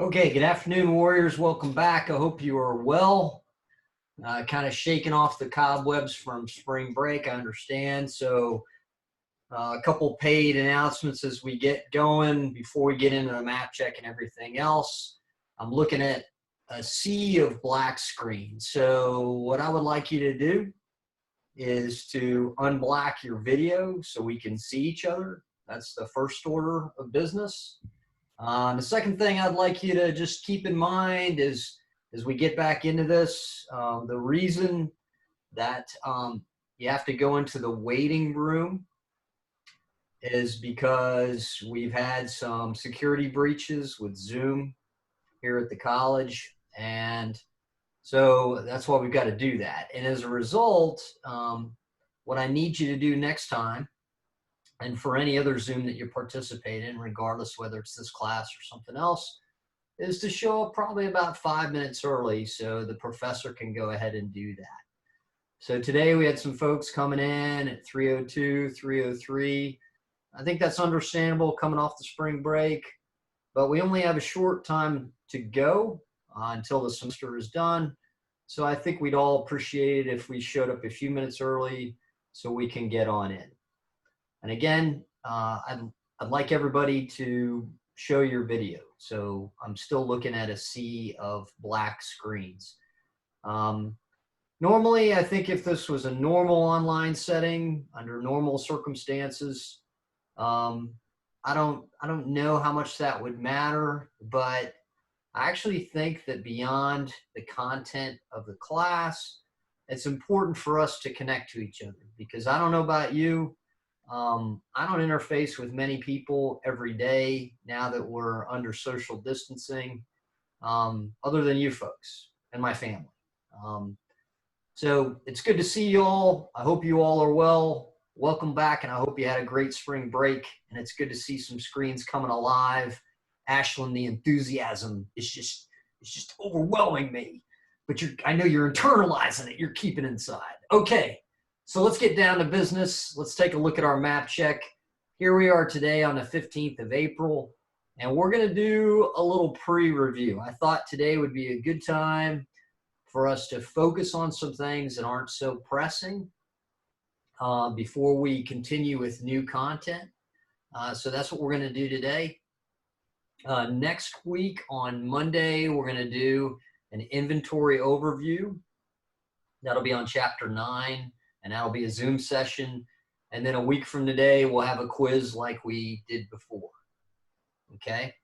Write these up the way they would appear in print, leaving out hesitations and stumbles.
Okay, good afternoon, Warriors. Welcome back. I hope you are well. Kind of shaking off the cobwebs from spring break, I understand. So a couple paid announcements as we get going before we get into the map check and everything else. I'm looking at a sea of black screens. So what I would like you to do is to unblack your video so we can see each other. That's the first order of business. The second thing I'd like you to just keep in mind is as we get back into this, the reason that you have to go into the waiting room is because we've had some security breaches with Zoom here at the college. And so that's why we've got to do that. And as a result, what I need you to do next time, and for any other Zoom that you participate in, regardless whether it's this class or something else, is to show up probably about 5 minutes early so the professor can go ahead and do that. So today we had some folks coming in at 3:02, 3:03. I think that's understandable coming off the spring break, but we only have a short time to go until the semester is done. So I think we'd all appreciate it if we showed up a few minutes early so we can get on in. And again, I'd like everybody to show your video. So I'm still looking at a sea of black screens. Normally, I think if this was a normal online setting under normal circumstances, I don't know how much that would matter, but I actually think that beyond the content of the class, it's important for us to connect to each other, because I don't know about you, I don't interface with many people every day now that we're under social distancing, other than you folks and my family. So it's good to see you all. I hope you all are well. Welcome back, and I hope you had a great spring break. And it's good to see some screens coming alive. Ashlyn, the enthusiasm is just overwhelming me. But I know you're internalizing it. You're keeping it inside. Okay. So let's get down to business. Let's take a look at our map check. Here we are today on the 15th of April, and we're going to do a little pre-review. I thought today would be a good time for us to focus on some things that aren't so pressing before we continue with new content. So that's what we're going to do today. Next week on Monday, we're going to do an inventory overview. That'll be on chapter 9. And that'll be a Zoom session. And then a week from today, we'll have a quiz like we did before. Okay?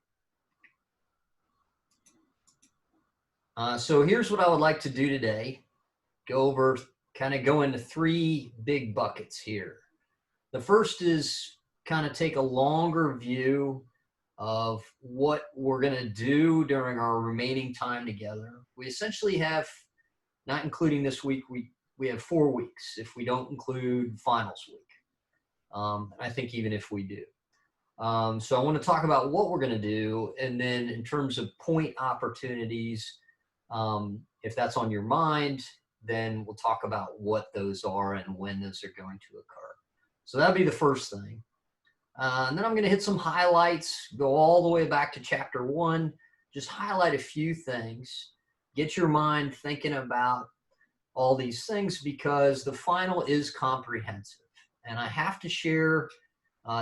So here's what I would like to do today. Kind of go into 3 big buckets here. The first is kind of take a longer view of what we're going to do during our remaining time together. We essentially have, not including this week, we have 4 weeks if we don't include finals week. I think even if we do. So I want to talk about what we're going to do. And then in terms of point opportunities, if that's on your mind, then we'll talk about what those are and when those are going to occur. So that'll be the first thing. And then I'm going to hit some highlights, go all the way back to chapter 1, just highlight a few things, get your mind thinking about all these things, because the final is comprehensive. And I have to share,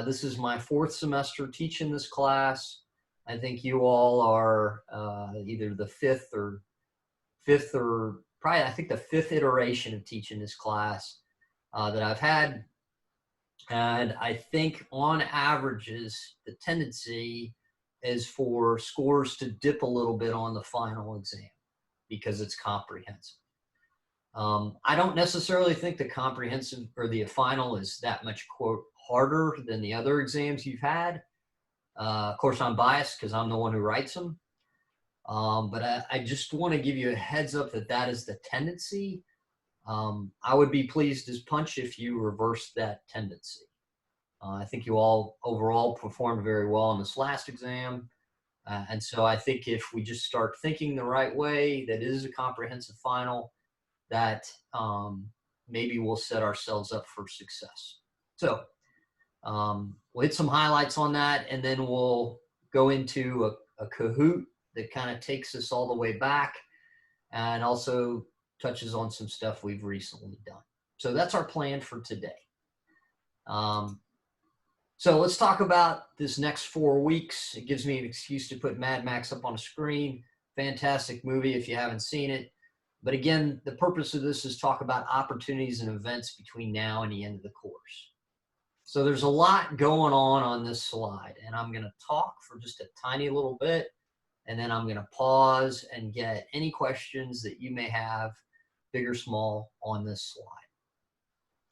this is my 4th semester teaching this class. I think you all are either the 5th or probably I think the 5th iteration of teaching this class that I've had. And I think on averages, the tendency is for scores to dip a little bit on the final exam because it's comprehensive. I don't necessarily think the comprehensive or the final is that much, quote, harder than the other exams you've had. Of course, I'm biased because I'm the one who writes them. But I just want to give you a heads up that is the tendency. I would be pleased as punch if you reverse that tendency. I think you all overall performed very well in this last exam. And so I think if we just start thinking the right way, that it is a comprehensive final, that maybe we'll set ourselves up for success. So we'll hit some highlights on that, and then we'll go into a Kahoot that kind of takes us all the way back and also touches on some stuff we've recently done. So that's our plan for today. So let's talk about this next 4 weeks. It gives me an excuse to put Mad Max up on a screen. Fantastic movie if you haven't seen it. But again, the purpose of this is talk about opportunities and events between now and the end of the course. So there's a lot going on this slide, and I'm going to talk for just a tiny little bit, and then I'm going to pause and get any questions that you may have, big or small, on this slide.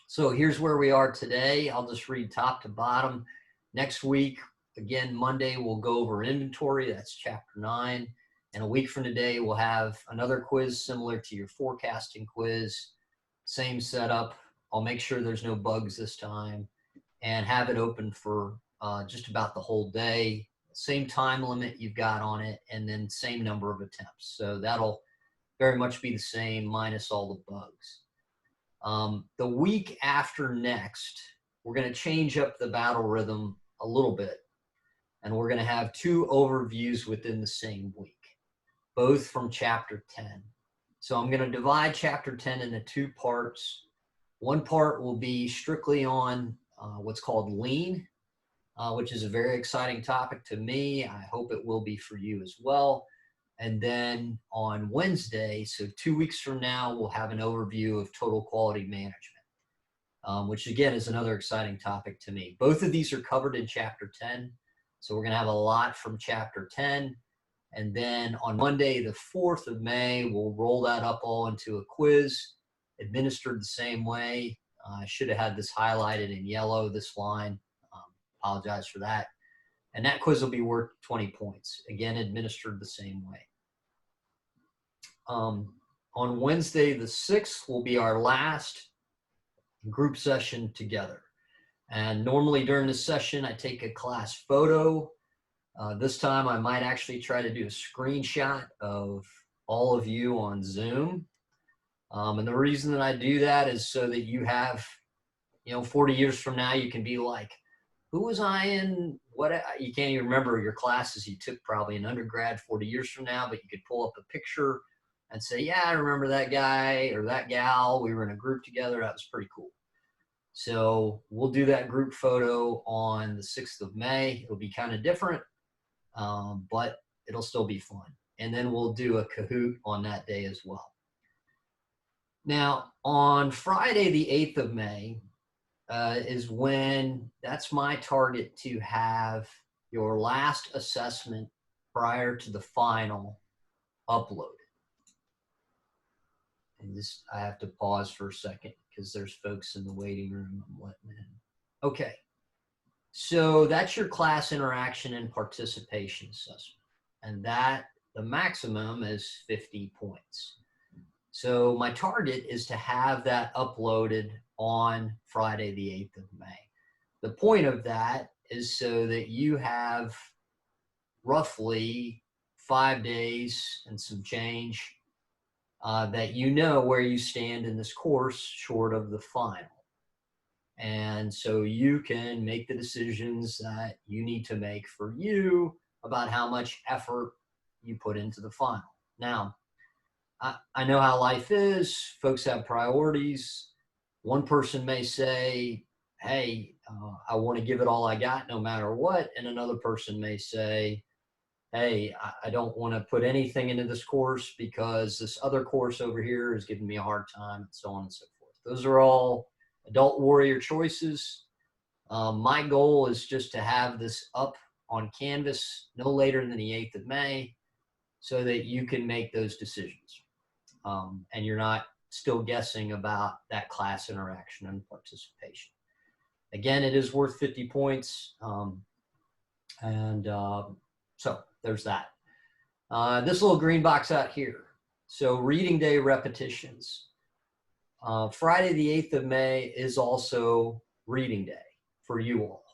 So here's where we are today. I'll just read top to bottom. Next week, again, Monday, we'll go over inventory. That's chapter 9. And a week from today, we'll have another quiz similar to your forecasting quiz. Same setup. I'll make sure there's no bugs this time and have it open for just about the whole day. Same time limit you've got on it, and then same number of attempts. So that'll very much be the same minus all the bugs. The week after next, we're going to change up the battle rhythm a little bit, and we're going to have 2 overviews within the same week, both from chapter 10. So I'm going to divide chapter 10 into 2 parts. One part will be strictly on what's called lean, which is a very exciting topic to me. I hope it will be for you as well. And then on Wednesday, so 2 weeks from now, we'll have an overview of total quality management, which again is another exciting topic to me. Both of these are covered in chapter 10. So we're going to have a lot from chapter 10. And then on Monday, the 4th of May, we'll roll that up all into a quiz, administered the same way. I should have had this highlighted in yellow, this line. Apologize for that. And that quiz will be worth 20 points. Again, administered the same way. On Wednesday, the 6th, will be our last group session together. And normally during this session, I take a class photo. This time, I might actually try to do a screenshot of all of you on Zoom. And the reason that I do that is so that you have, 40 years from now, you can be like, who was I in? You can't even remember your classes you took probably in undergrad 40 years from now, but you could pull up a picture and say, yeah, I remember that guy or that gal. We were in a group together. That was pretty cool. So we'll do that group photo on the 6th of May. It'll be kind of different, but it'll still be fun. And then we'll do a Kahoot on that day as well. Now, on Friday, the 8th of May, is when that's my target to have your last assessment prior to the final uploaded. And this, I have to pause for a second because there's folks in the waiting room I'm letting in. Okay, so that's your class interaction and participation assessment. And that, the maximum is 50 points. So my target is to have that uploaded on Friday, the 8th of May. The point of that is so that you have roughly 5 days and some change that you know where you stand in this course short of the final. And so you can make the decisions that you need to make for you about how much effort you put into the final. Now, I know how life is. Folks have priorities. One person may say, hey, I want to give it all I got no matter what. And another person may say, hey, I don't want to put anything into this course because this other course over here is giving me a hard time, and so on and so forth. Those are all adult warrior choices. My goal is just to have this up on Canvas no later than the 8th of May so that you can make those decisions. And you're not still guessing about that class interaction and participation. Again, it is worth 50 points. So there's that. This little green box out here. So reading day repetitions. Friday the 8th of May is also reading day for you all.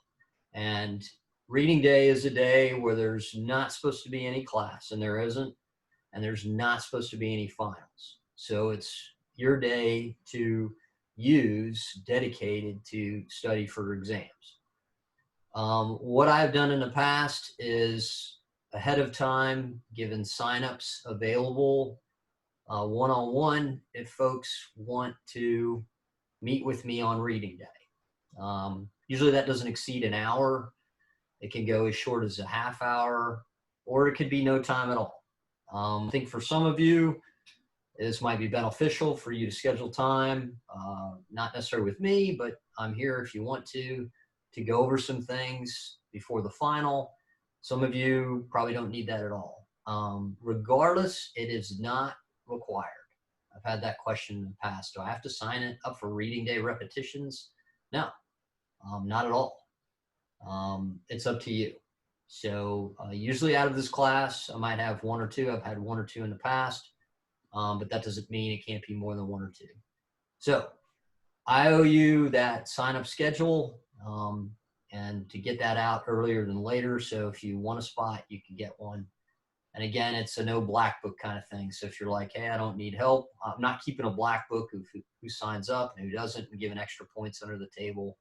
And reading day is a day where there's not supposed to be any class, and there isn't, and there's not supposed to be any finals. So it's your day to use dedicated to study for exams. What I've done in the past is ahead of time, given signups available one-on-one if folks want to meet with me on reading day. Usually that doesn't exceed an hour. It can go as short as a half hour, or it could be no time at all. I think for some of you, this might be beneficial for you to schedule time, not necessarily with me, but I'm here if you want to go over some things before the final. Some of you probably don't need that at all. Regardless, it is not required. I've had that question in the past. Do I have to sign it up for reading day repetitions? No, not at all. It's up to you. So usually out of this class, I might have one or two. I've had one or two in the past, but that doesn't mean it can't be more than one or two. So I owe you that sign-up schedule, and to get that out earlier than later. So if you want a spot, you can get one. And again, it's a no black book kind of thing. So if you're like, hey, I don't need help, I'm not keeping a black book of who signs up and who doesn't, and giving extra points under the table.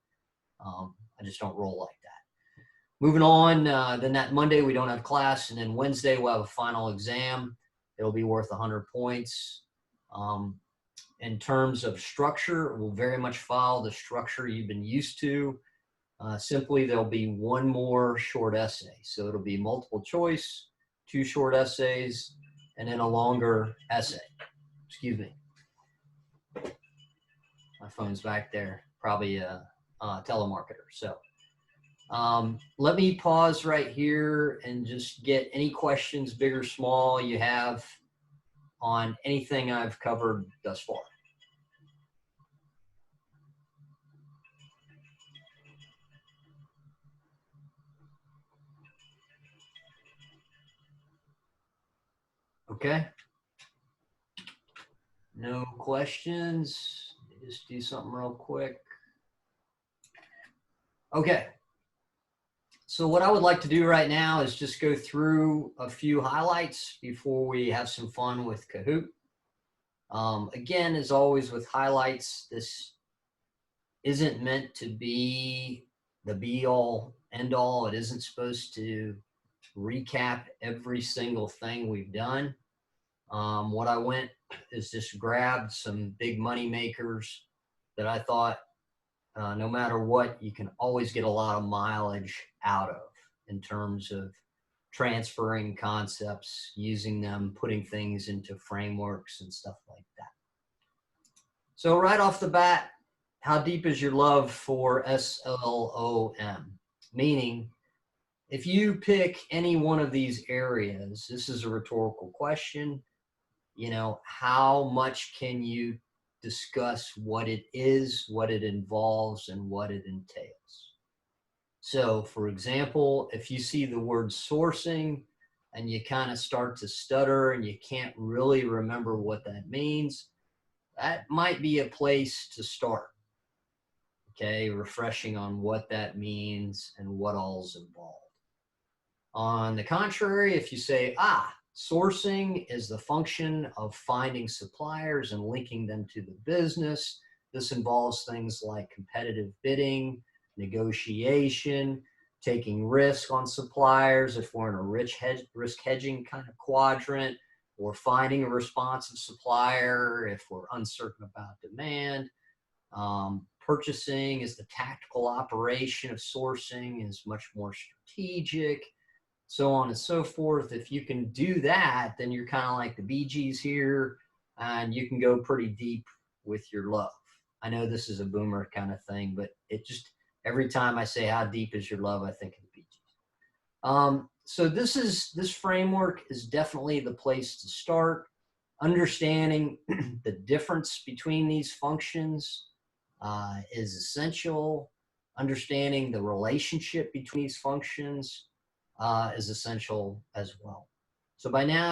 I just don't roll like that. Moving on, then that Monday we don't have class, and then Wednesday we'll have a final exam. It'll be worth 100 points. In terms of structure, we'll very much follow the structure you've been used to. Simply, there'll be one more short essay. So it'll be multiple choice, 2 short essays, and then a longer essay. Excuse me. My phone's back there, probably a telemarketer. So let me pause right here and just get any questions, big or small, you have on anything I've covered thus far. Okay. No questions. Let me just do something real quick. Okay. So what I would like to do right now is just go through a few highlights before we have some fun with Kahoot. Again, as always with highlights, this isn't meant to be the be-all, end-all. It isn't supposed to recap every single thing we've done. What I went is just grabbed some big money makers that I thought no matter what, you can always get a lot of mileage out of in terms of transferring concepts, using them, putting things into frameworks and stuff like that. So right off the bat, how deep is your love for SLOM? Meaning, if you pick any one of these areas, this is a rhetorical question, you know, how much can you discuss what it is, what it involves, and what it entails? So, for example, if you see the word sourcing and you kind of start to stutter and you can't really remember what that means, that might be a place to start. Okay, refreshing on what that means and what all's involved. On the contrary, if you say, sourcing is the function of finding suppliers and linking them to the business, this involves things like competitive bidding, negotiation, taking risk on suppliers if we're in a risk hedging kind of quadrant, or finding a responsive supplier if we're uncertain about demand. Purchasing is the tactical operation of sourcing, is much more strategic, so on and so forth. If you can do that, then you're kind of like the Bee Gees here, and you can go pretty deep with your love. I know this is a boomer kind of thing, but it just, every time I say how deep is your love, I think of the Bee Gees. So this framework is definitely the place to start. Understanding the difference between these functions is essential. Understanding the relationship between these functions is essential as well. So by now,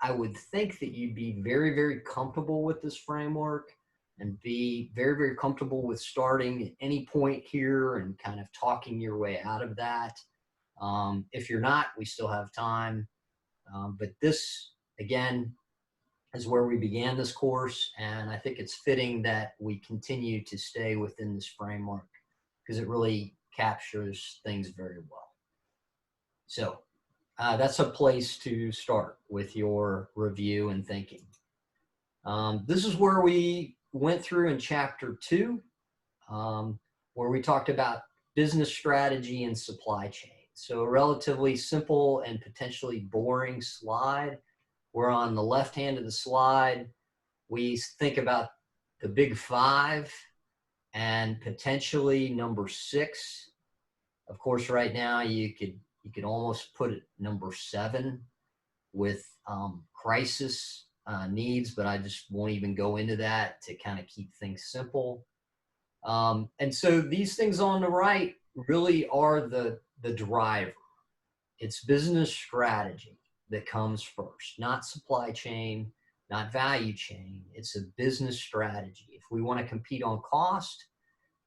I would think that you'd be very, very comfortable with this framework and be very, very comfortable with starting at any point here and kind of talking your way out of that. If you're not, we still have time. But this, again, is where we began this course, and I think it's fitting that we continue to stay within this framework because it really captures things very well. So that's a place to start with your review and thinking. This is where we went through in chapter 2, where we talked about business strategy and supply chain. So a relatively simple and potentially boring slide. Where on the left hand of the slide, we think about the big 5 and potentially number 6. Of course, right now you could almost put it number 7 with crisis needs, but I just won't even go into that to kind of keep things simple. And so these things on the right really are the driver. It's business strategy that comes first, not supply chain, not value chain. It's a business strategy. If we want to compete on cost,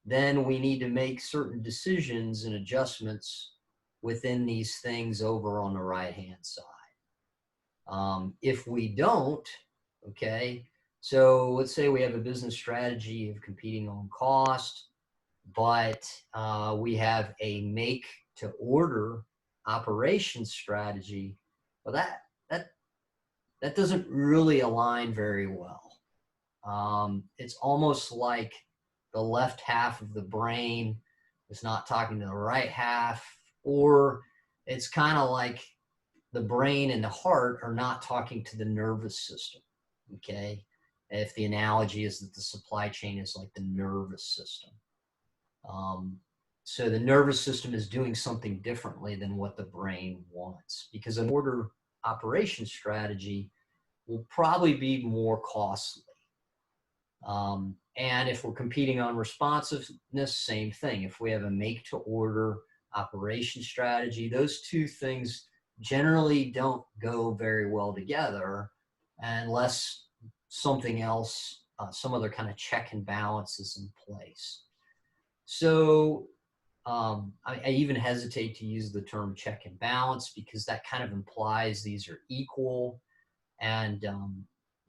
then we need to make certain decisions and adjustments within these things over on the right-hand side. If we don't, okay, so let's say we have a business strategy of competing on cost, but we have a make to order operations strategy. Well, that doesn't really align very well. It's almost like the left half of the brain is not talking to the right half, or it's kind of like the brain and the heart are not talking to the nervous system, okay? If the analogy is that the supply chain is like the nervous system. So the nervous system is doing something differently than what the brain wants, because an order operation strategy will probably be more costly. And if we're competing on responsiveness, same thing. If we have a make to order operation strategy, those two things generally don't go very well together unless something else, some other kind of check and balance is in place. So I even hesitate to use the term check and balance because that kind of implies these are equal, and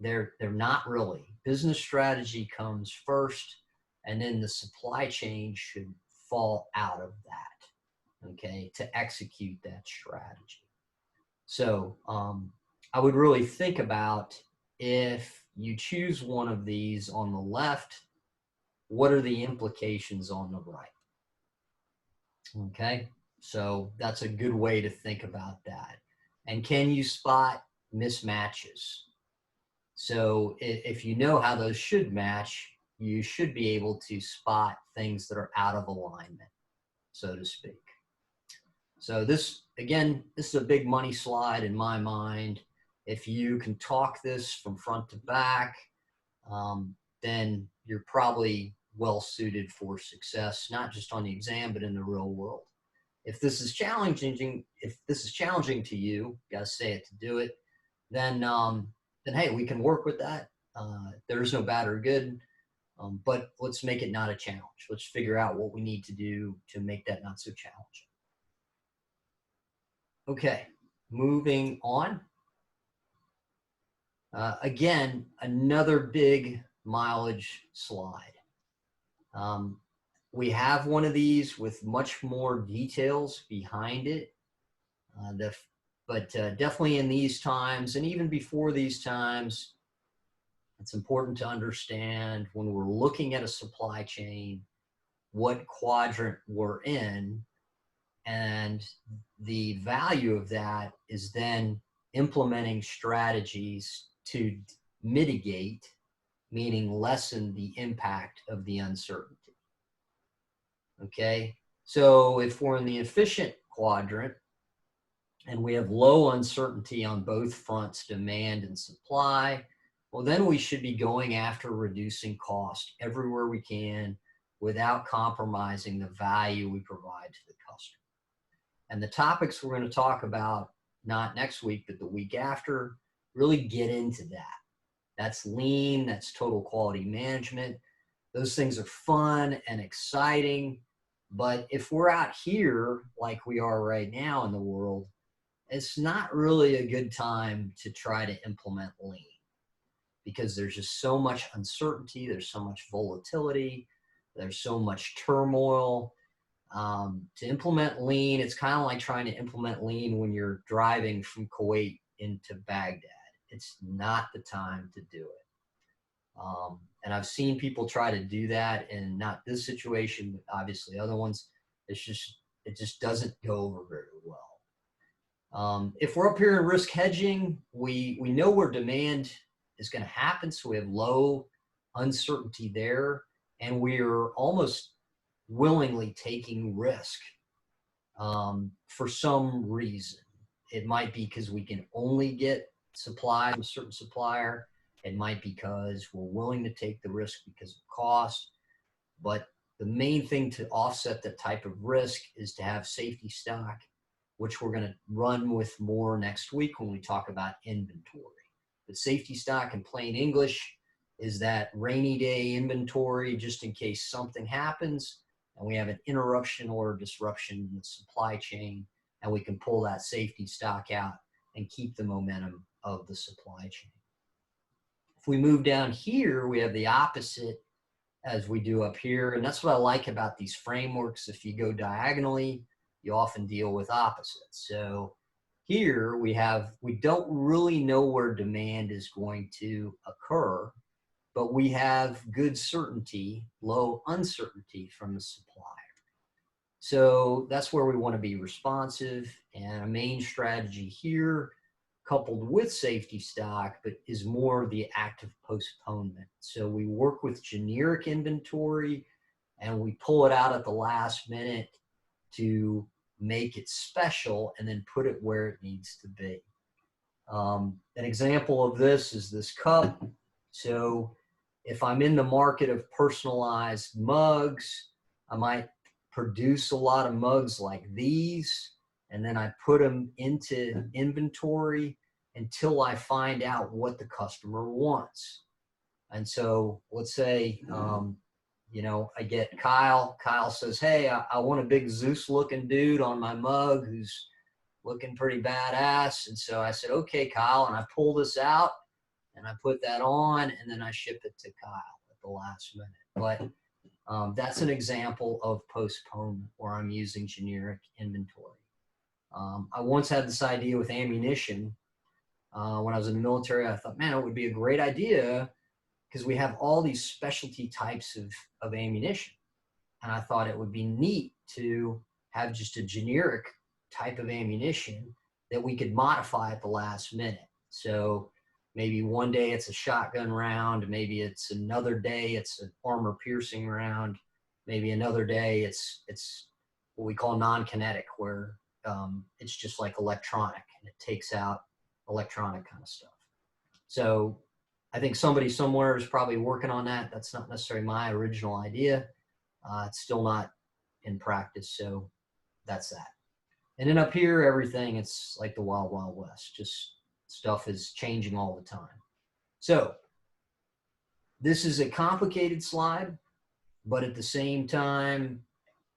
they're not really. Business strategy comes first, and then the supply chain should fall out of that, okay, to execute that strategy. So I would really think about, if you choose one of these on the left, what are the implications on the right? Okay, so that's a good way to think about that. And can you spot mismatches? So if you know how those should match, you should be able to spot things that are out of alignment, so to speak. So this, again, this is a big money slide in my mind. If you can talk this from front to back, then you're probably well suited for success, not just on the exam, but in the real world. If this is challenging to you, gotta say it to do it, then hey, we can work with that. There is no bad or good, but let's make it not a challenge. Let's figure out what we need to do to make that not so challenging. Okay, moving on. Again, another big mileage slide. We have one of these with much more details behind it, but definitely in these times, and even before these times, it's important to understand when we're looking at a supply chain, what quadrant we're in, and the value of that is then implementing strategies to mitigate, meaning lessen the impact of the uncertainty. Okay, so if we're in the efficient quadrant and we have low uncertainty on both fronts, demand and supply, well, then we should be going after reducing cost everywhere we can without compromising the value we provide to the customer. And the topics we're going to talk about, not next week, but the week after, really get into that. That's lean, that's total quality management. Those things are fun and exciting. But if we're out here like we are right now in the world, it's not really a good time to try to implement lean, because there's just so much uncertainty, there's so much volatility, there's so much turmoil. To implement lean, it's kind of like trying to implement lean when you're driving from Kuwait into Baghdad. It's not the time to do it. And I've seen people try to do that, and not this situation, but obviously other ones. It just doesn't go over very well. If we're up here in risk hedging, we know where demand is going to happen, so we have low uncertainty there, and we're almost willingly taking risk for some reason. It might be because we can only get supply from a certain supplier. It might be because we're willing to take the risk because of cost. But the main thing to offset that type of risk is to have safety stock, which we're going to run with more next week when we talk about inventory. But safety stock in plain English is that rainy day inventory just in case something happens and we have an interruption or disruption in the supply chain, and we can pull that safety stock out and keep the momentum of the supply chain. If we move down here, we have the opposite as we do up here. And that's what I like about these frameworks. If you go diagonally, you often deal with opposites. So here we don't really know where demand is going to occur, but we have good certainty, low uncertainty from the supplier. So that's where we want to be responsive. And a main strategy here, coupled with safety stock, but is more the active postponement. So we work with generic inventory and we pull it out at the last minute to make it special and then put it where it needs to be. An example of this is this cup. So if I'm in the market of personalized mugs, I might produce a lot of mugs like these, and then I put them into inventory until I find out what the customer wants. And so let's say, I get Kyle. Kyle says, hey, I want a big Zeus looking dude on my mug who's looking pretty badass. And so I said, okay, Kyle, and I pull this out and I put that on, and then I ship it to Kyle at the last minute. But that's an example of postponement where I'm using generic inventory. I once had this idea with ammunition. When I was in the military, I thought, man, it would be a great idea because we have all these specialty types of ammunition. And I thought it would be neat to have just a generic type of ammunition that we could modify at the last minute. So maybe one day it's a shotgun round, maybe it's another day it's an armor piercing round, maybe another day it's what we call non-kinetic, where it's just like electronic and it takes out electronic kind of stuff. So I think somebody somewhere is probably working on that. That's not necessarily my original idea. It's still not in practice, so that's that. And then up here, everything, it's like the wild, wild west. Just stuff is changing all the time. So this is a complicated slide, but at the same time,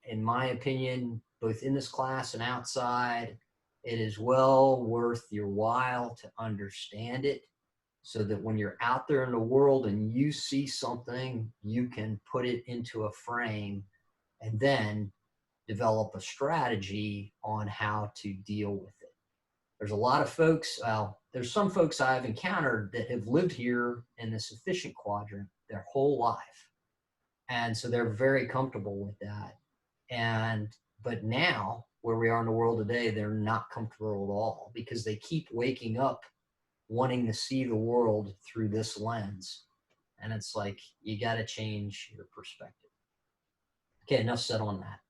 in my opinion, both in this class and outside, it is well worth your while to understand it so that when you're out there in the world and you see something, you can put it into a frame and then develop a strategy on how to deal with it. There's a lot of folks, there's some folks I've encountered that have lived here in this efficient quadrant their whole life. And so they're very comfortable with that. But now, where we are in the world today, they're not comfortable at all because they keep waking up wanting to see the world through this lens. And it's like, you got to change your perspective. Okay, enough said on that.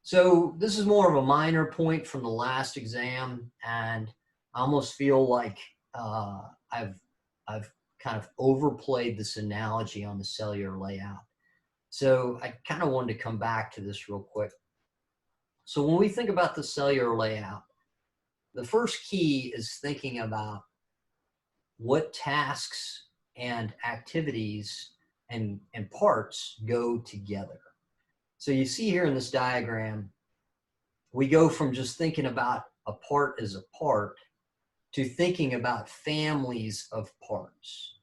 So this is more of a minor point from the last exam, and I almost feel like I've kind of overplayed this analogy on the cellular layout. So I kind of wanted to come back to this real quick. So when we think about the cellular layout, the first key is thinking about what tasks and activities and parts go together. So you see here in this diagram, we go from just thinking about a part as a part to thinking about families of parts.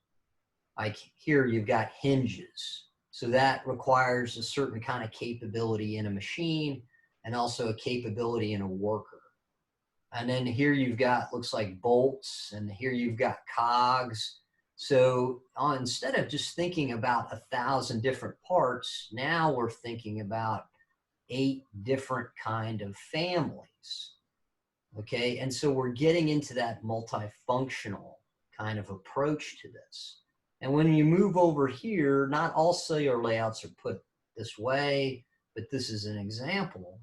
Like here you've got hinges, So that requires a certain kind of capability in a machine and also a capability in a worker. And then here you've got, looks like bolts, and here you've got cogs. So instead of just thinking about 1,000 different parts, now we're thinking about 8 different kind of families. Okay, and so we're getting into that multifunctional kind of approach to this. And when you move over here, not all cellular layouts are put this way, but this is an example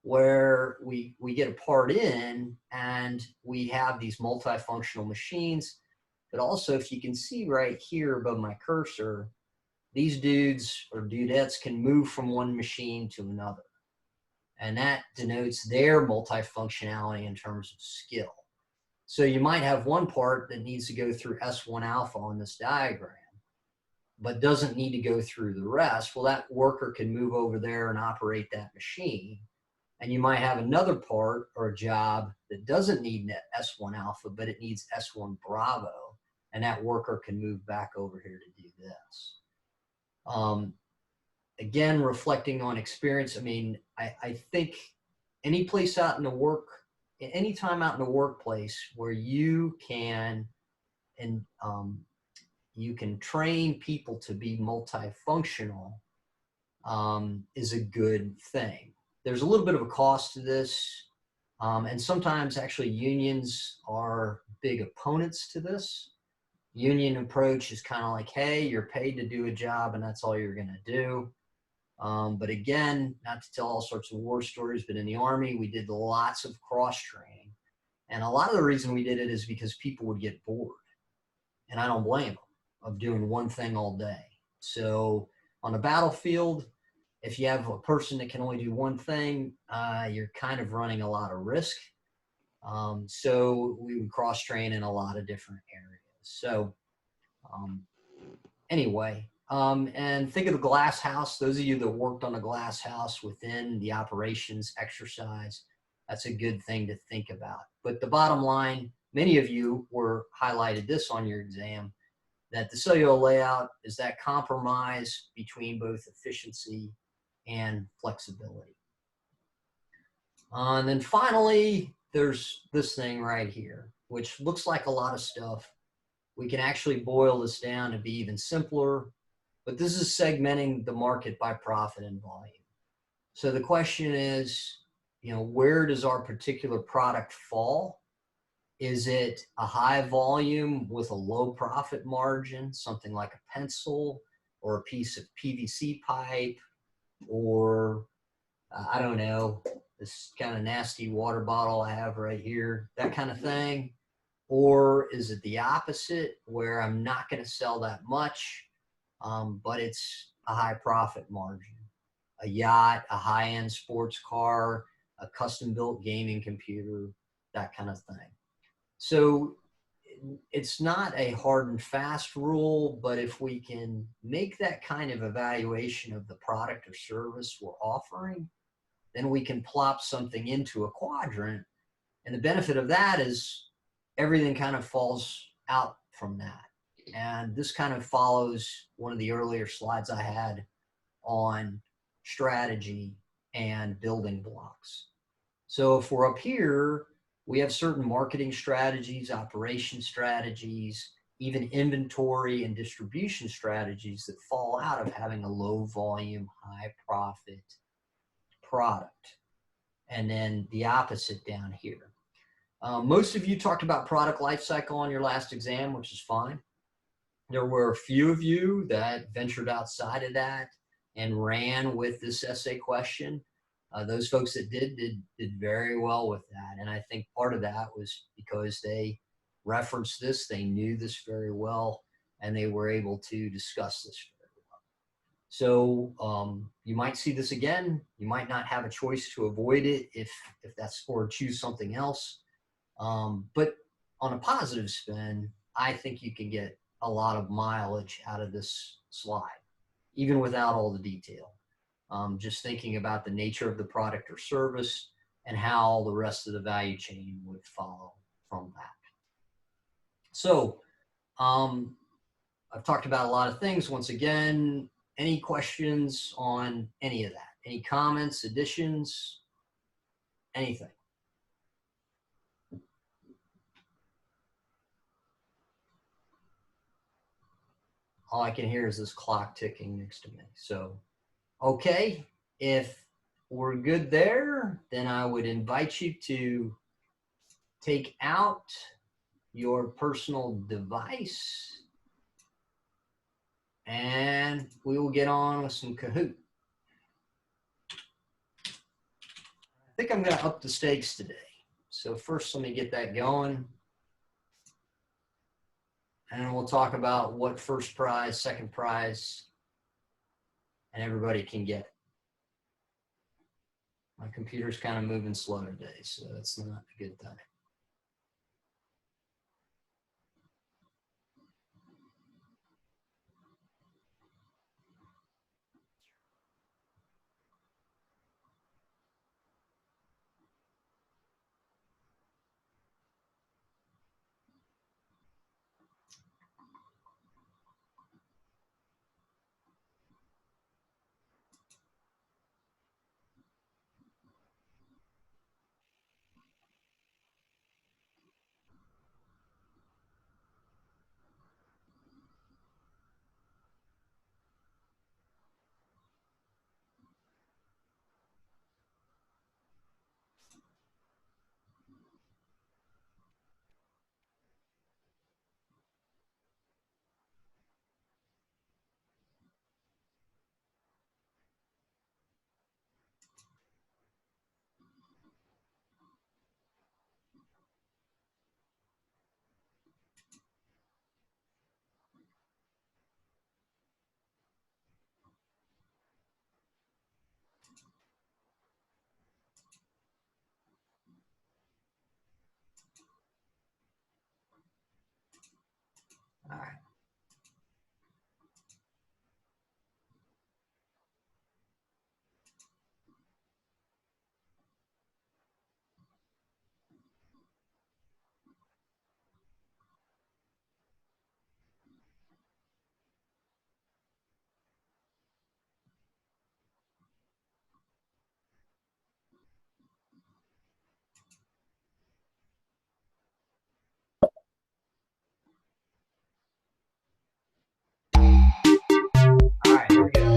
where we get a part in and we have these multifunctional machines. But also, if you can see right here above my cursor, these dudes or dudettes can move from one machine to another. And that denotes their multifunctionality in terms of skill. So you might have one part that needs to go through S1 alpha on this diagram, but doesn't need to go through the rest. Well, that worker can move over there and operate that machine. And you might have another part or a job that doesn't need S1 alpha, but it needs S1 bravo. And that worker can move back over here to do this. Again, reflecting on experience, I mean, I think any place out in the work, any time out in the workplace where you can, and you can train people to be multifunctional is a good thing. There's a little bit of a cost to this. And sometimes actually unions are big opponents to this. Union approach is kind of like, hey, you're paid to do a job and that's all you're going to do. But again, not to tell all sorts of war stories, but in the Army, we did lots of cross-training. And a lot of the reason we did it is because people would get bored. And I don't blame them of doing one thing all day. So on the battlefield, if you have a person that can only do one thing, you're kind of running a lot of risk. So we would cross-train in a lot of different areas. So anyway, and think of the glass house. Those of you that worked on a glass house within the operations exercise, that's a good thing to think about. But the bottom line, many of you were highlighted this on your exam, that the cellular layout is that compromise between both efficiency and flexibility. And then finally, there's this thing right here, which looks like a lot of stuff. We can actually boil this down to be even simpler, but this is segmenting the market by profit and volume. So the question is, you know, where does our particular product fall? Is it a high volume with a low profit margin, something like a pencil or a piece of PVC pipe, or I don't know, this kind of nasty water bottle I have right here, that kind of thing? Or is it the opposite, where I'm not going to sell that much, but it's a high profit margin? A yacht, a high-end sports car, a custom-built gaming computer, that kind of thing. So it's not a hard and fast rule, but if we can make that kind of evaluation of the product or service we're offering, then we can plop something into a quadrant. And the benefit of that is everything kind of falls out from that. And this kind of follows one of the earlier slides I had on strategy and building blocks. So if we're up here, we have certain marketing strategies, operation strategies, even inventory and distribution strategies that fall out of having a low volume, high profit product. And then the opposite down here. Most of you talked about product lifecycle on your last exam, which is fine. There were a few of you that ventured outside of that and ran with this essay question. Those folks that did very well with that. And I think part of that was because they referenced this, they knew this very well, and they were able to discuss this very well. So you might see this again. You might not have a choice to avoid it if that's, or choose something else. But on a positive spin, I think you can get a lot of mileage out of this slide, even without all the detail. Just thinking about the nature of the product or service and how the rest of the value chain would follow from that. So I've talked about a lot of things. Once again, Any questions on any of that? Any comments, additions, anything? All I can hear is this clock ticking next to me. So, okay, if we're good there, then I would invite you to take out your personal device and we will get on with some Kahoot. I think I'm going to up the stakes today. So first, let me get that going. And we'll talk about what first prize, second prize, and everybody can get. My computer's kind of moving slow today, so that's not a good thing. All right. All right, here we go.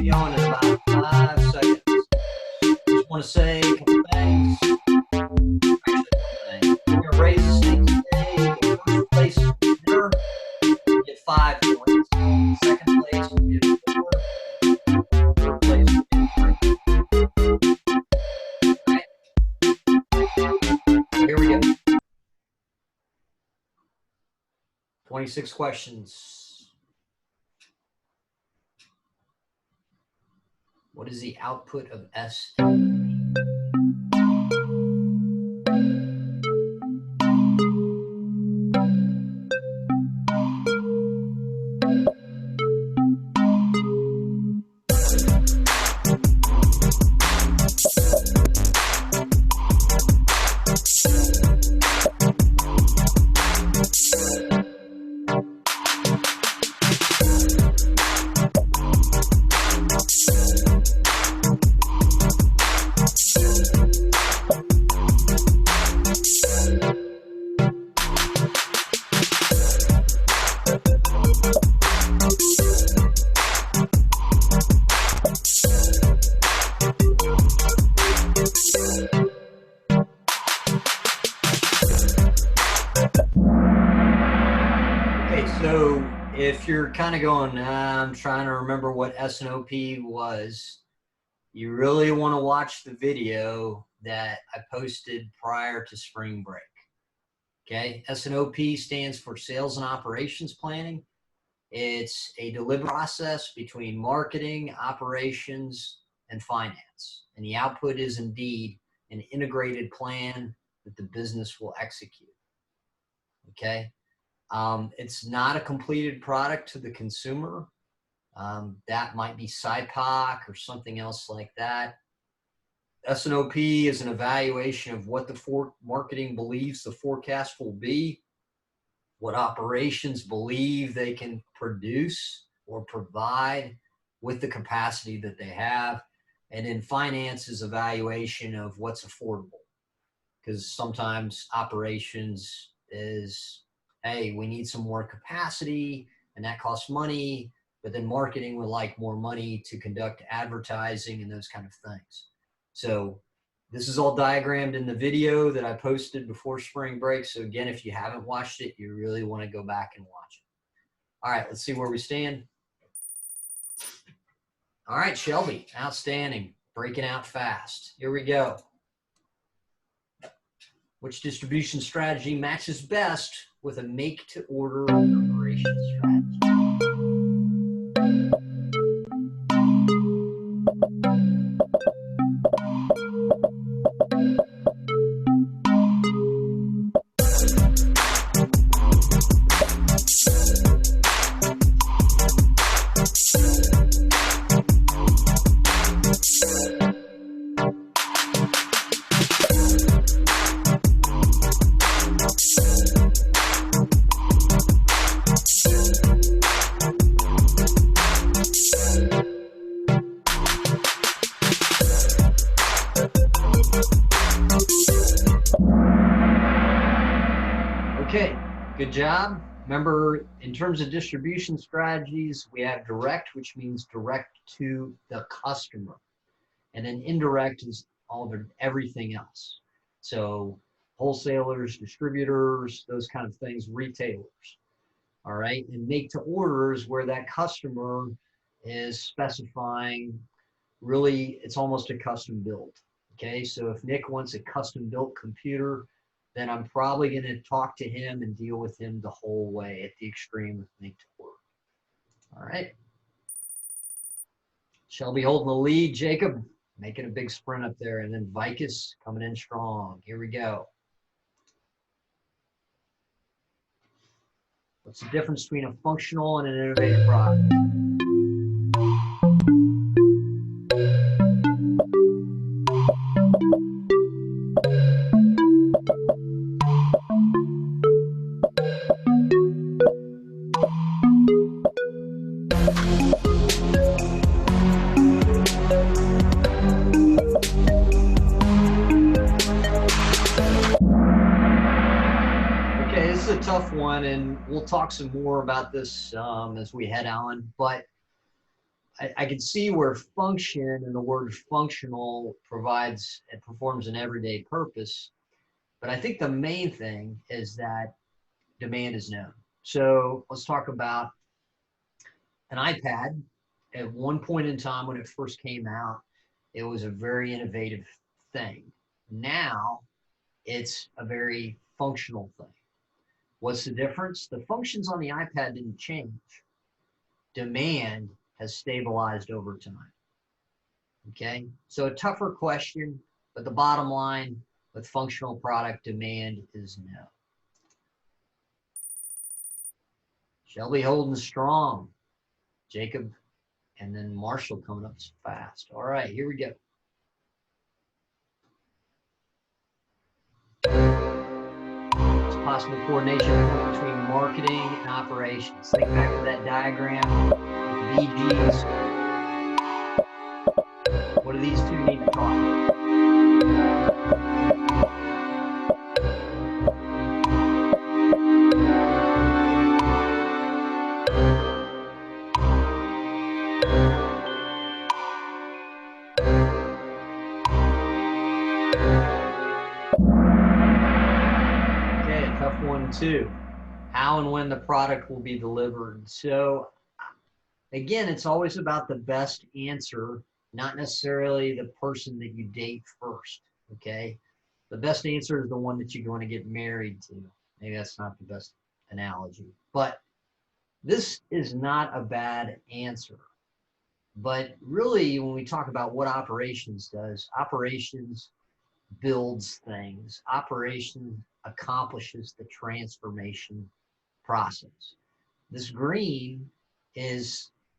be going in about 5 seconds. Just want to say a couple things. We're going to raise the stakes today. First place winner, you get 5 points. Second place, you get 4. Third place, you get 3. Here we go. 26 questions. What is the output of S? So if you're kind of going, I'm trying to remember what S&OP was, you really want to watch the video that I posted prior to spring break. Okay, S&OP stands for Sales and Operations Planning. It's a deliberate process between marketing, operations, and finance. And the output is indeed an integrated plan that the business will execute. Okay. It's not a completed product to the consumer. That might be SIPOC or something else like that. S&OP is an evaluation of what the marketing believes the forecast will be, what operations believe they can produce or provide with the capacity that they have, and then finance is evaluation of what's affordable. Because sometimes operations is, hey, we need some more capacity and that costs money, but then marketing would like more money to conduct advertising and those kind of things. So this is all diagrammed in the video that I posted before spring break. So again, if you haven't watched it, you really want to go back and watch it. All right, let's see where we stand. All right, Shelby, outstanding, breaking out fast. Here we go. Which distribution strategy matches best with a make-to-order preparation strategy? Okay, good job. Remember, in terms of distribution strategies, we have direct, which means direct to the customer. And then indirect is all of everything else. So wholesalers, distributors, those kind of things, retailers. All right, and make to order is where that customer is specifying, really, it's almost a custom build. Okay, so if Nick wants a custom built computer, then I'm probably going to talk to him and deal with him the whole way at the extreme with make to order. All right. Shelby holding the lead. Jacob making a big sprint up there. And then Vicus coming in strong. Here we go. What's the difference between a functional and an innovative product? A tough one, and we'll talk some more about this as we head on, but I can see where function and the word functional provides and performs an everyday purpose. But I think the main thing is that demand is known. So let's talk about an iPad. At one point in time when it first came out, it was a very innovative thing. Now it's a very functional thing. What's the difference? The functions on the iPad didn't change. Demand has stabilized over time. Okay, so a tougher question, but the bottom line with functional product, demand is no. Shelby holding strong. Jacob and then Marshall coming up fast. All right, here we go. It's possible coordination between marketing and operations. Think back to that diagram, VGs. What do these two need to talk about? Tough one too. How and when the product will be delivered. So again, it's always about the best answer, not necessarily the person that you date first. Okay, the best answer is the one that you're going to get married to. Maybe that's not the best analogy, but this is not a bad answer. But really, when we talk about what operations does, operations builds things. Operation accomplishes the transformation process. This green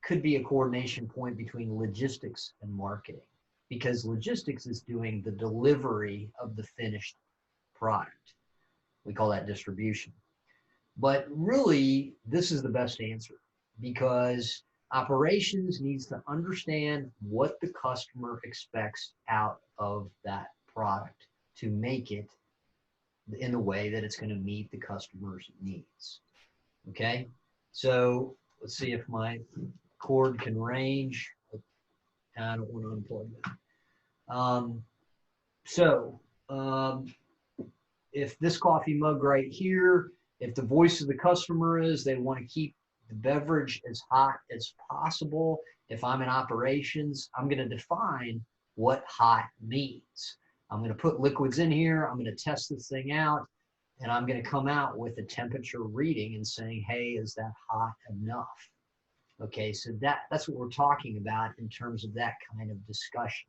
could be a coordination point between logistics and marketing, because logistics is doing the delivery of the finished product. We call that distribution. But really, this is the best answer, because operations needs to understand what the customer expects out of that product to make it in the way that it's going to meet the customer's needs. Okay, so let's see if my cord can range. I don't want to unplug that. If this coffee mug right here, if the voice of the customer is they want to keep the beverage as hot as possible, if I'm in operations, I'm going to define what hot means. I'm going to put liquids in here. I'm going to test this thing out, and I'm going to come out with a temperature reading and saying, hey, is that hot enough? Okay, so that's what we're talking about in terms of that kind of discussion.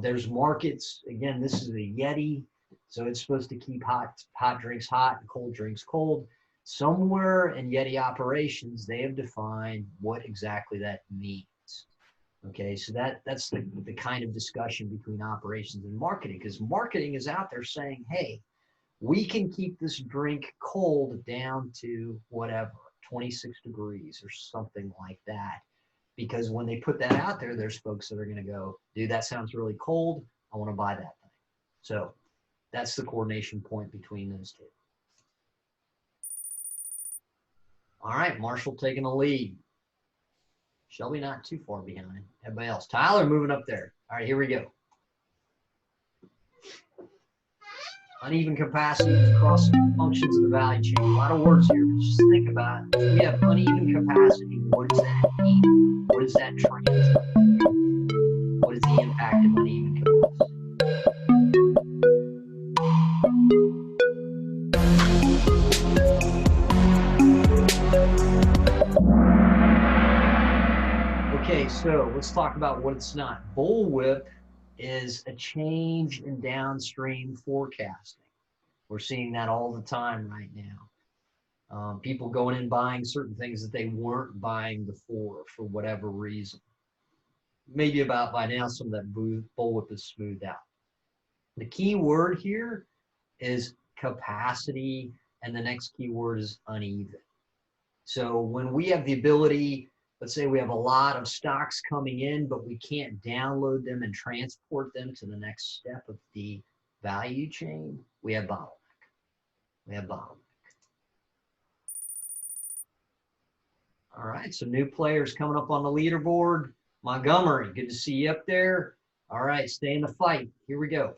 There's markets, again, this is a Yeti, so it's supposed to keep hot drinks hot and cold drinks cold. Somewhere in Yeti operations, they have defined what exactly that means. Okay, so that's the kind of discussion between operations and marketing, because marketing is out there saying, hey, we can keep this drink cold down to whatever, 26 degrees or something like that. Because when they put that out there, there's folks that are going to go, dude, that sounds really cold. I want to buy that thing. So that's the coordination point between those two. All right, Marshall taking the lead. Shelby not too far behind. Everybody else. Tyler moving up there. All right, here we go. Uneven capacities across functions of the value chain. A lot of words here, but just think about it. If we have uneven capacity, what does that mean? What does that translate? What is the impact of uneven capacity? Okay, so let's talk about what it's not. Bullwhip is a change in downstream forecasting. We're seeing that all the time right now. People going in buying certain things that they weren't buying before for whatever reason. Maybe about by now some of that bullwhip is smoothed out. The key word here is capacity, and the next key word is uneven. So when we have the ability, let's say we have a lot of stocks coming in, but we can't download them and transport them to the next step of the value chain, we have bottleneck. We have bottleneck. All right, so new players coming up on the leaderboard. Montgomery, good to see you up there. All right, stay in the fight. Here we go.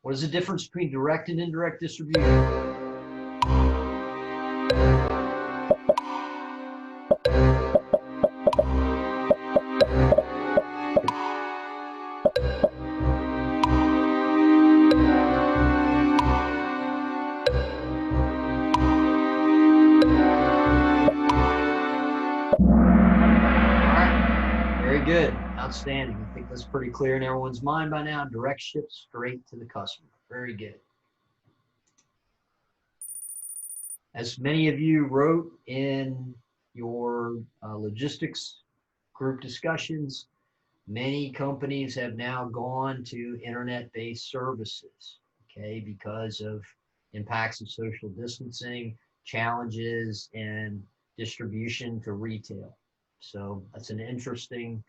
What is the difference between direct and indirect distribution? Very good. Outstanding. I think that's pretty clear in everyone's mind by now. Direct ship straight to the customer. Very good. As many of you wrote in your logistics group discussions, many companies have now gone to internet-based services, okay, because of impacts of social distancing, challenges in distribution to retail. So that's an interesting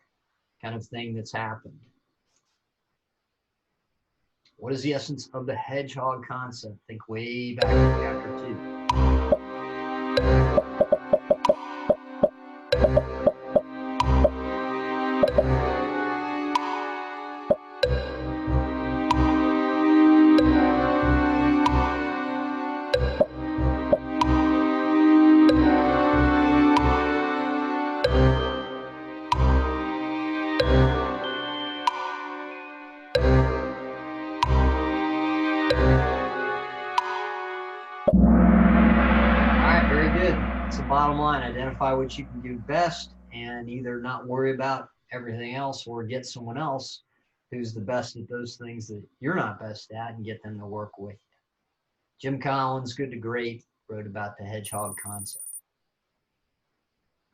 kind of thing that's happened. What is the essence of the hedgehog concept? Think way back in chapter 2. Bottom line, identify what you can do best and either not worry about everything else or get someone else who's the best at those things that you're not best at and get them to work with you. Jim Collins, Good to Great, wrote about the hedgehog concept.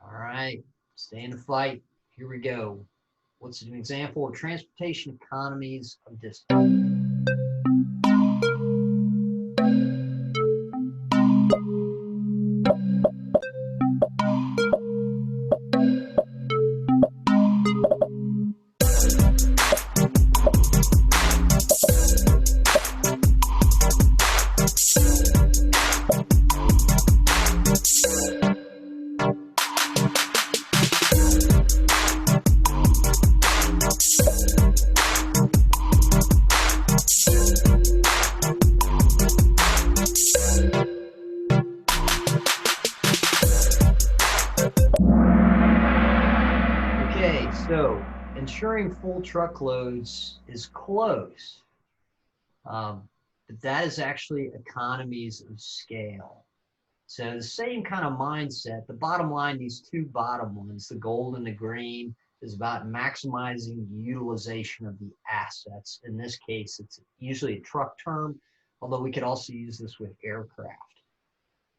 All right, stay in the fight. Here we go. What's an example of transportation economies of distance? So ensuring full truckloads is close, but that is actually economies of scale. So the same kind of mindset, the bottom line, these two bottom ones, the gold and the green, is about maximizing utilization of the assets. In this case, it's usually a truck term, although we could also use this with aircraft.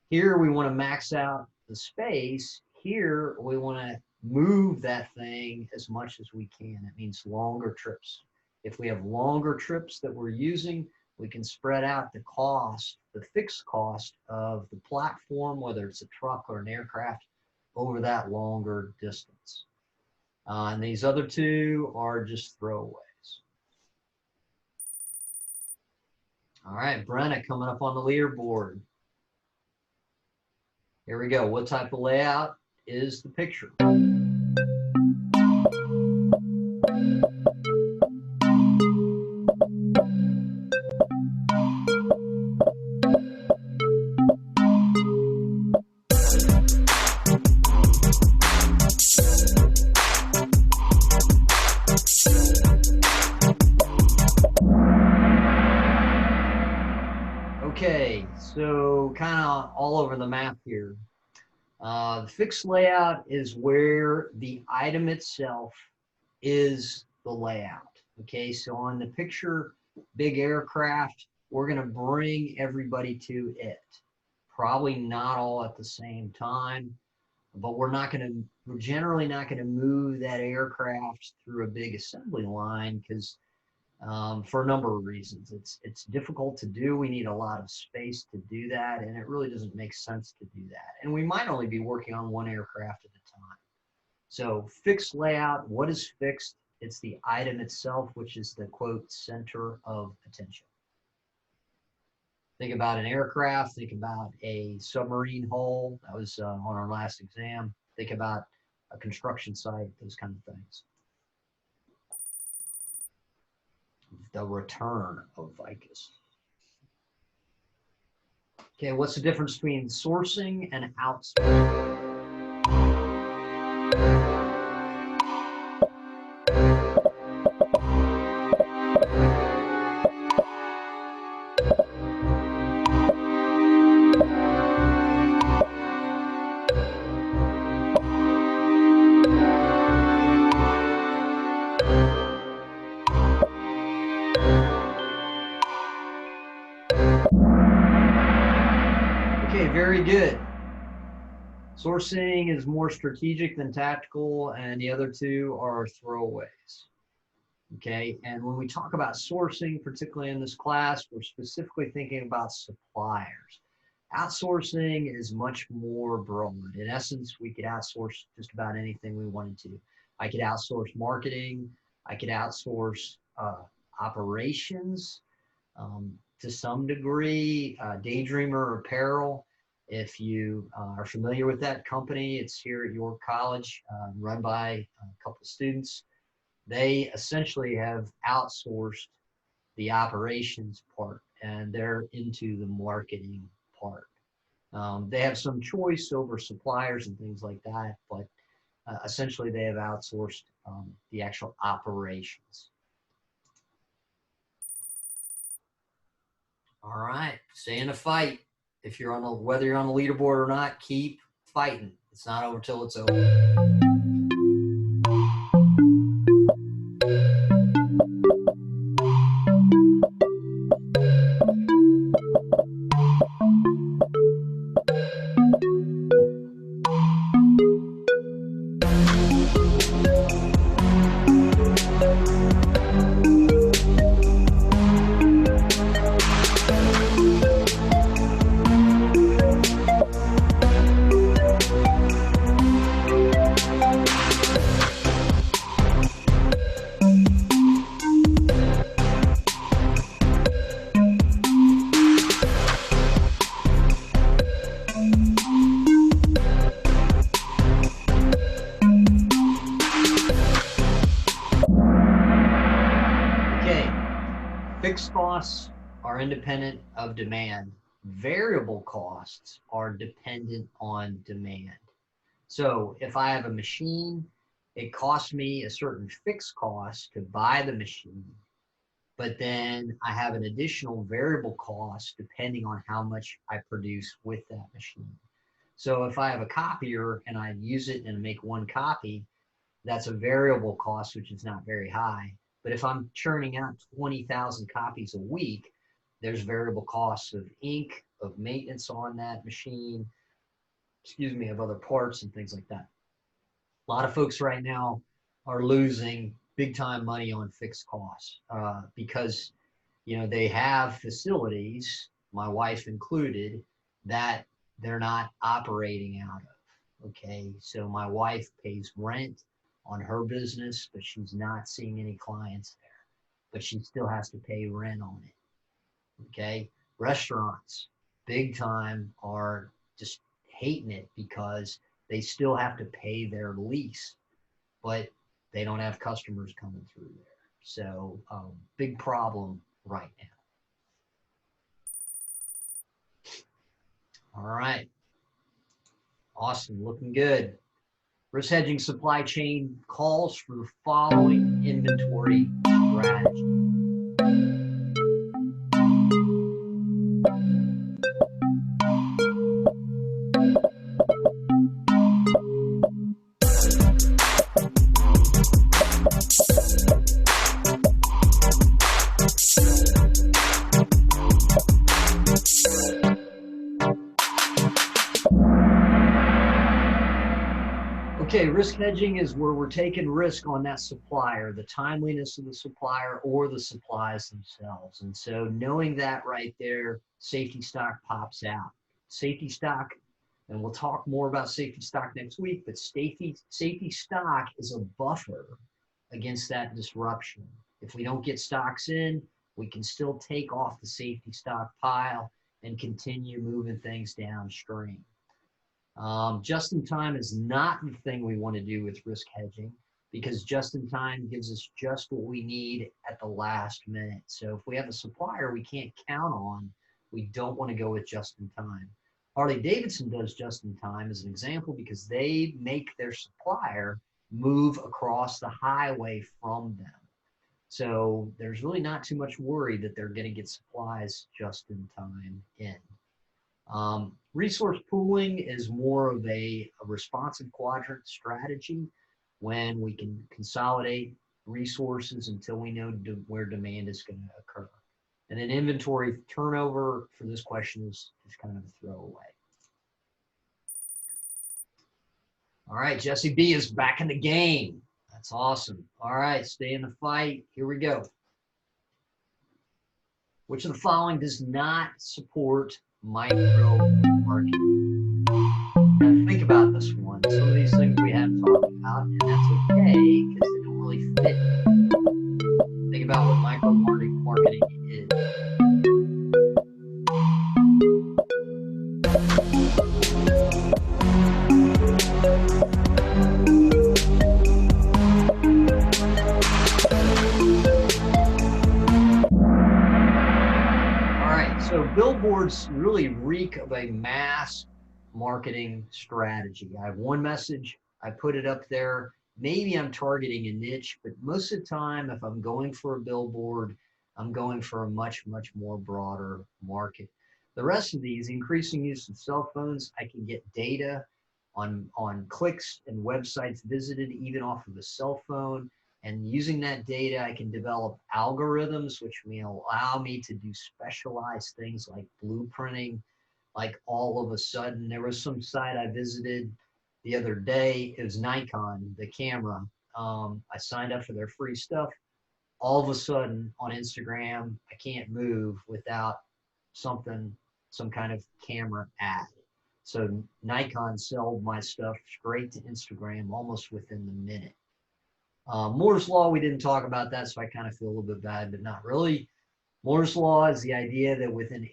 Here we want to max out the space. Here we want to move that thing as much as we can. It means longer trips. If we have longer trips that we're using, we can spread out the cost, the fixed cost of the platform, whether it's a truck or an aircraft, over that longer distance. And these other two are just throwaways. All right, Brenna coming up on the leaderboard. Here we go. What type of layout is the picture? Okay, so kind of all over the map here. The fixed layout is where the item itself is the layout. Okay, so on the picture, big aircraft, we're going to bring everybody to it. Probably not all at the same time, but we're generally not going to move that aircraft through a big assembly line because for a number of reasons. It's difficult to do. We need a lot of space to do that, and it really doesn't make sense to do that. And we might only be working on one aircraft at a time. So fixed layout, what is fixed? It's the item itself, which is the, quote, center of attention. Think about an aircraft, think about a submarine hull. That was on our last exam. Think about a construction site, those kind of things. The return of vicus. Okay, what's the difference between sourcing and outsourcing? Okay, very good. Sourcing is more strategic than tactical, and the other two are throwaways. Okay, and when we talk about sourcing, particularly in this class, we're specifically thinking about suppliers. Outsourcing is much more broad. In essence, we could outsource just about anything we wanted to. I could outsource marketing. I could outsource operations to some degree. Daydreamer Apparel, if you are familiar with that company, it's here at York College, run by a couple of students. They essentially have outsourced the operations part, and they're into the marketing part. They have some choice over suppliers and things like that, but essentially they have outsourced the actual operations. All right, stay in the fight. If you're on whether you're on the leaderboard or not, keep fighting. It's not over till it's over. Fixed costs are independent of demand. Variable costs are dependent on demand. So if I have a machine, it costs me a certain fixed cost to buy the machine, but then I have an additional variable cost depending on how much I produce with that machine. So if I have a copier and I use it and make one copy, that's a variable cost, which is not very high. But if I'm churning out 20,000 copies a week, there's variable costs of ink, of maintenance on that machine, of other parts and things like that. A lot of folks right now are losing big time money on fixed costs because, they have facilities, my wife included, that they're not operating out of. Okay, so my wife pays rent on her business, but she's not seeing any clients there, but she still has to pay rent on it. Okay, restaurants, big time, are just hating it because they still have to pay their lease, but they don't have customers coming through there. So big problem right now. All right, awesome, looking good. Risk hedging supply chain calls for the following inventory strategy. Okay, risk hedging is where we're taking risk on that supplier, the timeliness of the supplier or the supplies themselves. And so knowing that right there, safety stock pops out. Safety stock, and we'll talk more about safety stock next week, but safety stock is a buffer against that disruption. If we don't get stocks in, we can still take off the safety stock pile and continue moving things downstream. Just in time is not the thing we want to do with risk hedging, because just in time gives us just what we need at the last minute. So if we have a supplier we can't count on, we don't want to go with just in time. Harley Davidson does just in time as an example because they make their supplier move across the highway from them. So there's really not too much worry that they're going to get supplies just in time in. Resource pooling is more of a responsive quadrant strategy when we can consolidate resources until we know where demand is going to occur. And then inventory turnover for this question is kind of a throwaway. All right, Jesse B is back in the game. That's awesome. All right, stay in the fight. Here we go. Which of the following does not support micro marketing? Now think about this one. Some of these things we haven't talked about, and that's okay because they don't really fit. Think about what micro marketing is. So billboards really reek of a mass marketing strategy. I have one message, I put it up there. Maybe I'm targeting a niche, but most of the time, if I'm going for a billboard, I'm going for a much, much more broader market. The rest of these, increasing use of cell phones, I can get data on clicks and websites visited even off of a cell phone. And using that data, I can develop algorithms, which will allow me to do specialized things like blueprinting. Like all of a sudden, there was some site I visited the other day. It was Nikon, the camera. I signed up for their free stuff. All of a sudden on Instagram, I can't move without some kind of camera ad. So Nikon sold my stuff straight to Instagram almost within the minute. Moore's Law, we didn't talk about that, so I kind of feel a little bit bad, but not really. Moore's Law is the idea that within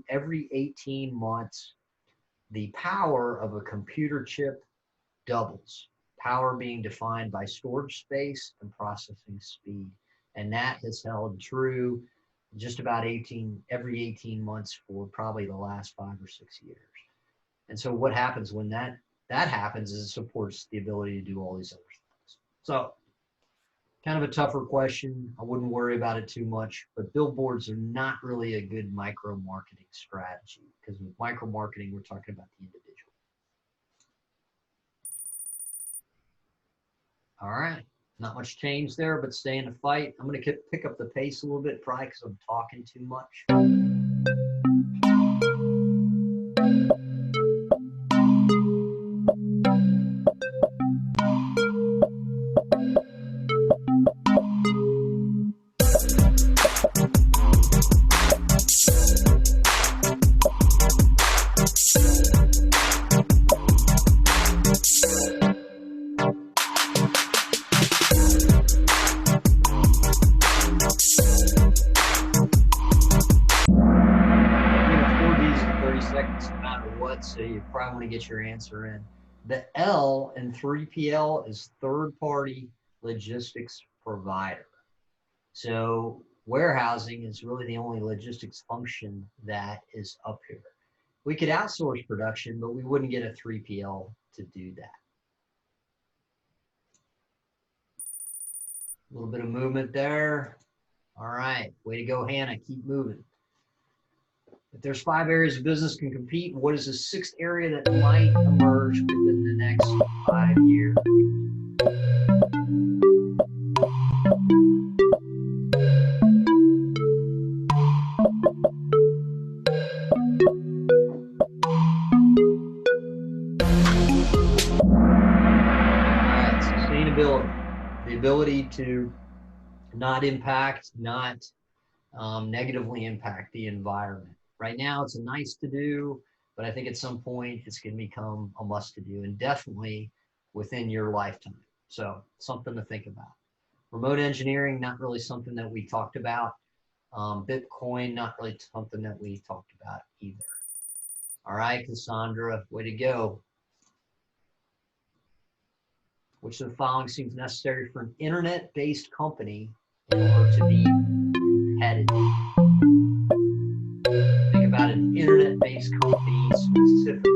every 18 months, the power of a computer chip doubles. Power being defined by storage space and processing speed. And that has held true just about every 18 months for probably the last 5 or 6 years. And so what happens when that happens is it supports the ability to do all these other things. So kind of a tougher question. I wouldn't worry about it too much, but billboards are not really a good micro marketing strategy because with micro marketing, we're talking about the individual. All right, not much change there, but stay in the fight. I'm going to pick up the pace a little bit, probably because I'm talking too much. So you probably want to get your answer in. The L in 3PL is third-party logistics provider. So warehousing is really the only logistics function that is up here. We could outsource production, but we wouldn't get a 3PL to do that. A little bit of movement there. All right, way to go, Hannah. Keep moving. If there's 5 areas of business can compete, what is the 6th area that might emerge within the next 5 years? All right, sustainability. The ability to not negatively impact the environment. Right now, it's a nice to do, but I think at some point it's going to become a must to do, and definitely within your lifetime. So something to think about. Remote engineering, not really something that we talked about. Bitcoin, not really something that we talked about either. All right, Cassandra, way to go. Which of the following seems necessary for an internet-based company in order to be competitive? Think about an internet-based company specifically.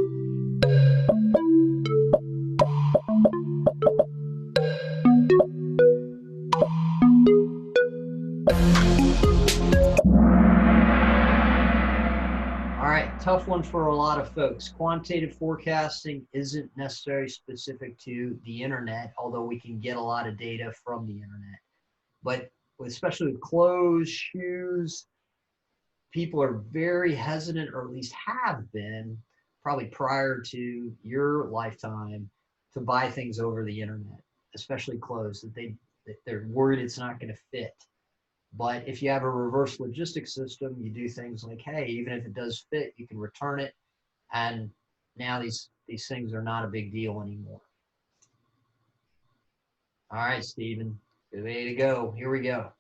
All right, tough one for a lot of folks. Quantitative forecasting isn't necessarily specific to the internet, although we can get a lot of data from the internet. But especially with clothes, shoes, people are very hesitant, or at least have been, probably prior to your lifetime, to buy things over the internet, especially clothes that they're worried it's not going to fit. But if you have a reverse logistics system, you do things like, hey, even if it does fit, you can return it. And now these things are not a big deal anymore. All right, Stephen, good way to go. Here we go.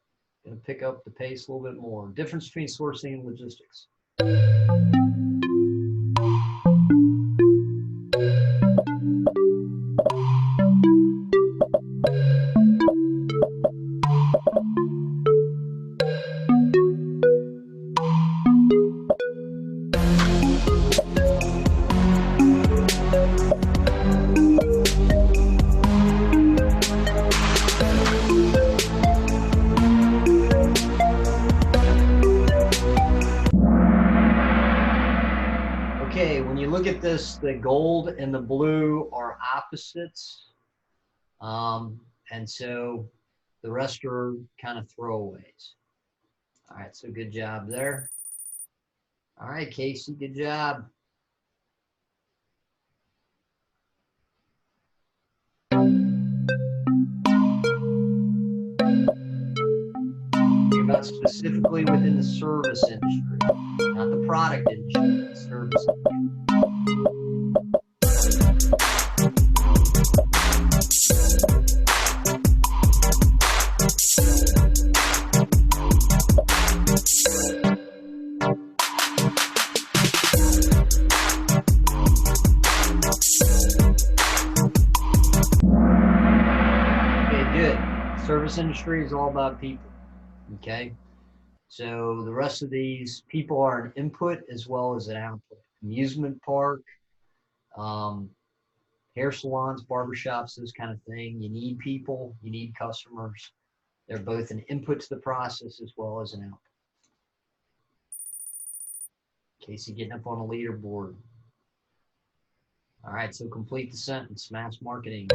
Going to pick up the pace a little bit more. Difference between sourcing and logistics. Okay, when you look at this, the gold and the blue are opposites. And so the rest are kind of throwaways. All right, so good job there. All right, Casey, good job. Think about specifically within the service industry, not the product industry, the service industry. Service industry is all about people, okay? So the rest of these people are an input as well as an output. Amusement park, hair salons, barbershops, those kind of thing. You need people, you need customers. They're both an input to the process as well as an output. Casey getting up on a leaderboard. All right, so complete the sentence, mass marketing.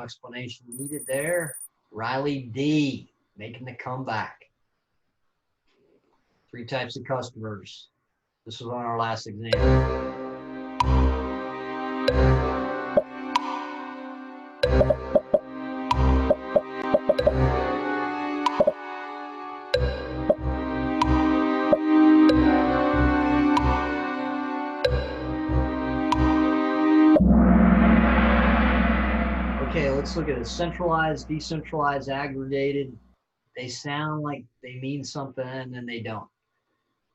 Explanation needed there. Riley D making the comeback. 3 types of customers. This was on our last exam. Okay, let's look at it. Centralized, decentralized, aggregated. They sound like they mean something and then they don't.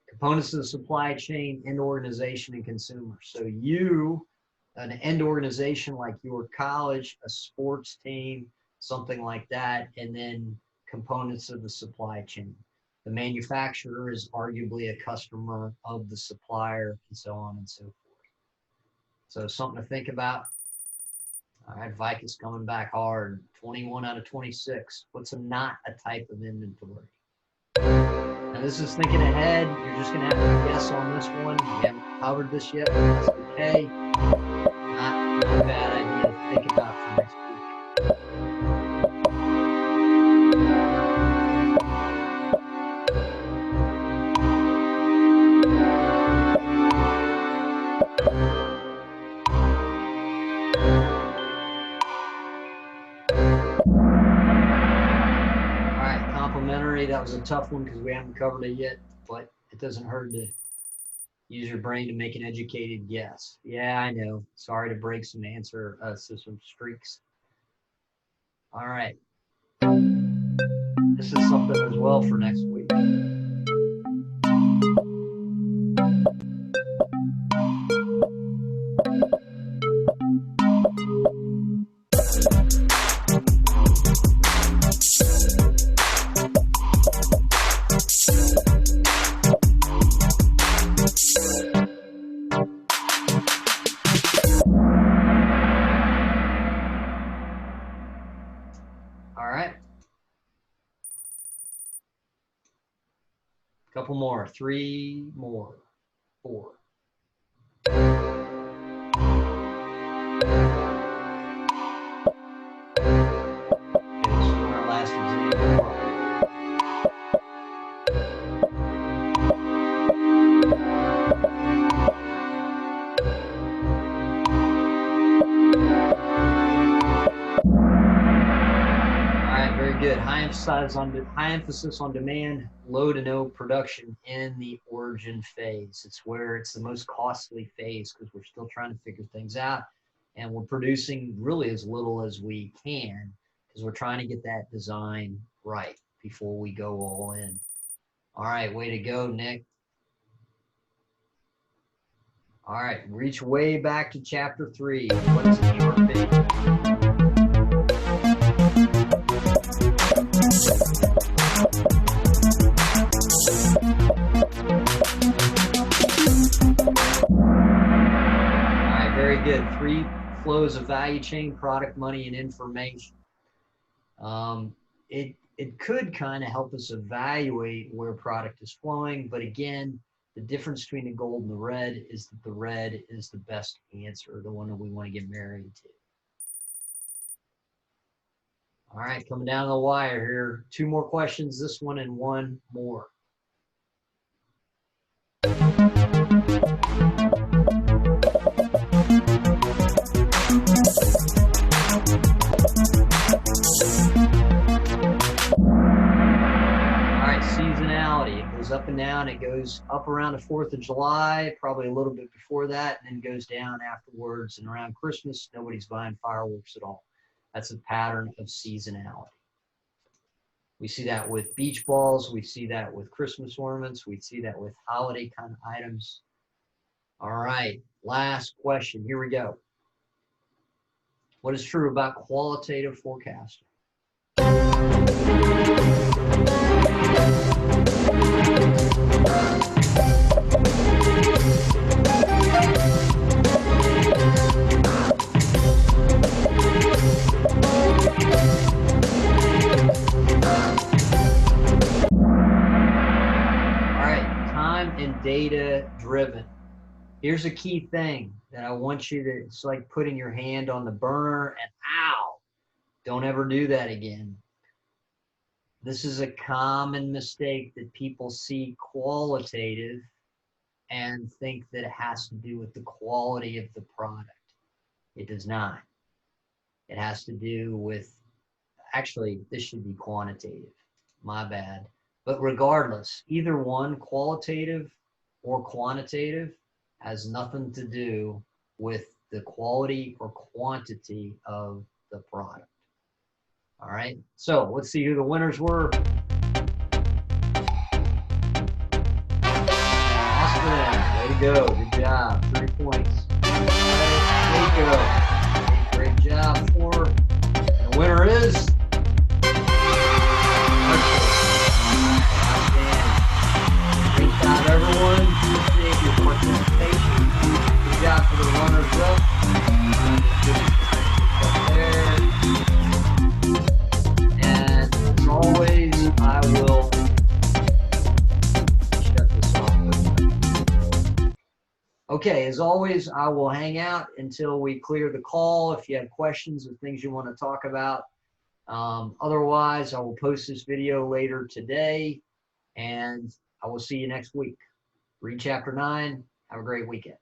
Components of the supply chain, end organization, and consumer. So you, an end organization like your college, a sports team, something like that, and then components of the supply chain. The manufacturer is arguably a customer of the supplier, and so on and so forth. So something to think about. All right, Vicus coming back hard. 21 out of 26. What's not a type of inventory? Now this is thinking ahead. You're just going to have to guess on this one. We haven't covered this yet, but that's okay. Not a bad idea to think about for next week. that was a tough one because we haven't covered it yet, but it doesn't hurt to use your brain to make an educated guess. Yeah, I know. Sorry to break some some streaks. All right. This is something as well for next week. All right. Couple more. 3 more. 4. Good. High emphasis on demand, low to no production in the origin phase. It's where it's the most costly phase because we're still trying to figure things out, and we're producing really as little as we can because we're trying to get that design right before we go all in. All right, way to go, Nick. All right, reach way back to chapter 3. What is ERP? Very good. 3 flows of value chain: product, money, and information. It could kind of help us evaluate where product is flowing, but again, the difference between the gold and the red is that the red is the best answer, the one that we want to get married to. All right, coming down the wire here. 2 more questions, this one and 1 more. Seasonality. It goes up and down. It goes up around the 4th of July, probably a little bit before that, and then goes down afterwards. And around Christmas, nobody's buying fireworks at all. That's a pattern of seasonality. We see that with beach balls. We see that with Christmas ornaments. We see that with holiday kind of items. All right, last question. Here we go. What is true about qualitative forecasting? And data driven. Here's a key thing that I want you to, it's like putting your hand on the burner and ow, don't ever do that again. This is a common mistake that people see qualitative and think that it has to do with the quality of the product. It does not. It has to do with, actually, this should be quantitative. My bad. But regardless, either one, qualitative or quantitative, has nothing to do with the quality or quantity of the product. All right, so let's see who the winners were. Austin, way to go, good job, 3 points. Way to go, great job for, the winner is everyone. Appreciate your participation. Good job for the runners up. And as always, I will shut this off. Okay, as always, I will hang out until we clear the call. If you have questions or things you want to talk about. Otherwise, I will post this video later today, and I will see you next week. Read chapter 9. Have a great weekend.